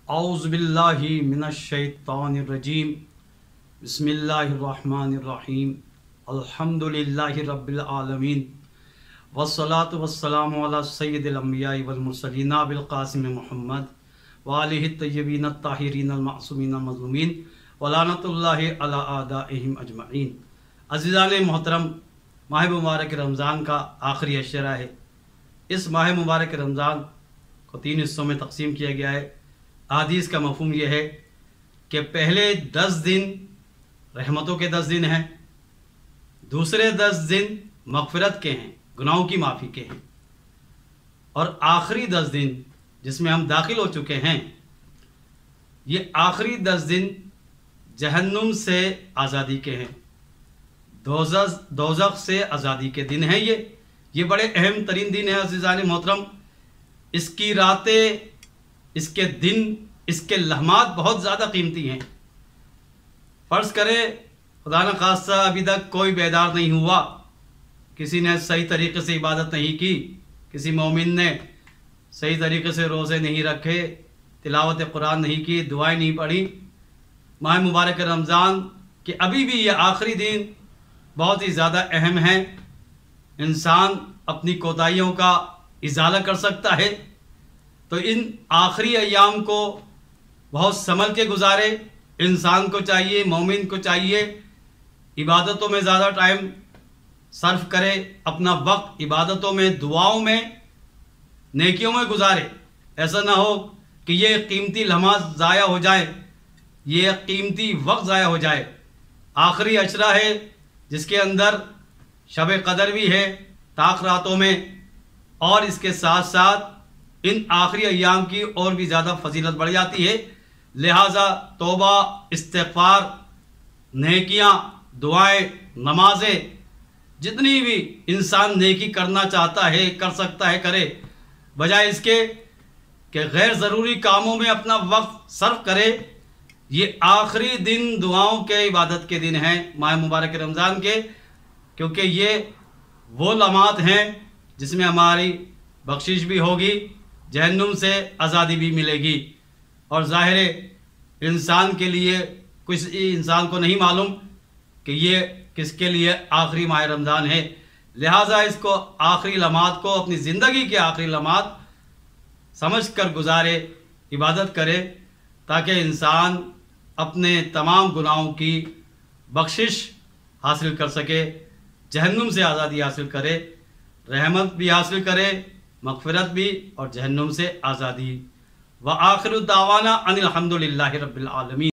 औज़ुबिल्लाहि मिनश्शैतानिर्रजीम बिस्मिल्लाहिर्रहमानिर्रहीम अल्हम्दुलिल्लाहि रब्बिल आलमीन वस्सलातु वस्सलामु अला सय्यिदिल अंबियाइ वल मुरसलीन अबिल क़ासिम मुहम्मद व आलिहि तय्यबीन अत्ताहिरीन अल मासूमीन अल मज़लूमीन व लानतुल्लाहि अला आदाइहिम अजमईन। अज़ीज़ान मोहतरम, माह मुबारक रमज़ान का आखिरी अशरा है। इस माह मुबारक रमज़ान को 3 हिस्सों में तकसीम किया गया है। हदीस का मफ़हूम यह है कि पहले 10 दिन रहमतों के 10 दिन हैं, दूसरे 10 दिन मग़फ़िरत के हैं, गुनाहों की माफ़ी के हैं, और आखिरी 10 दिन जिसमें हम दाखिल हो चुके हैं, ये आखिरी 10 दिन जहन्नुम से आज़ादी के हैं, दोज़ख से आज़ादी के दिन हैं। ये बड़े अहम तरीन दिन है अज़ीज़ान मोहतरम। इसकी रातें, इसके दिन, इसके लम्हात बहुत ज़्यादा कीमती हैं। फ़र्ज़ करें खुदा न खास्ता अभी तक कोई बेदार नहीं हुआ, किसी ने सही तरीके से इबादत नहीं की, किसी मोमिन ने सही तरीके से रोज़े नहीं रखे, तिलावत कुरान नहीं की, दुआएं नहीं पढ़ी। माह मुबारक रमज़ान के अभी भी ये आखिरी दिन बहुत ही ज़्यादा अहम है। इंसान अपनी कोताहियों का इज़ाला कर सकता है, तो इन आखिरी अय्याम को बहुत संभल के गुजारे। इंसान को चाहिए, मोमिन को चाहिए, इबादतों में ज़्यादा टाइम सर्फ करे, अपना वक्त इबादतों में, दुआओं में, नेकियों में गुजारे। ऐसा ना हो कि ये कीमती लम्हा ज़ाया हो जाए, ये कीमती वक्त ज़ाया हो जाए। आखिरी अशरा है जिसके अंदर शब कदर भी है ताक रातों में, और इसके साथ साथ इन आखिरी अय्याम की और भी ज़्यादा फजीलत बढ़ जाती है। लिहाजा तौबा, इस्तिग़फ़ार, नेकियां, दुआएं, नमाजें, जितनी भी इंसान नेकी करना चाहता है, कर सकता है, करे, बजाय इसके कि गैर ज़रूरी कामों में अपना वक्त सर्फ करे। ये आखिरी दिन दुआओं के, इबादत के दिन हैं माह मुबारक रमज़ान के, क्योंकि ये वो लम्हात हैं जिसमें हमारी बख्शिश भी होगी, जहन्नुम से आज़ादी भी मिलेगी। और ज़ाहिर इंसान के लिए, कुछ इंसान को नहीं मालूम कि ये किसके लिए आखिरी माह रमज़ान है। लिहाजा इसको, आखिरी लम्हात को, अपनी ज़िंदगी के आखिरी लम्हात समझ कर गुजारे, इबादत करे, ताकि इंसान अपने तमाम गुनाहों की बख्शिश हासिल कर सके, जहन्नुम से आज़ादी हासिल करे, रहमत भी हासिल करे, मग़फ़िरत भी, और जहन्नुम से आज़ादी। व आखिरु दावाना अनिल हम्दुलिल्लाहि रब्बिल आलमीन।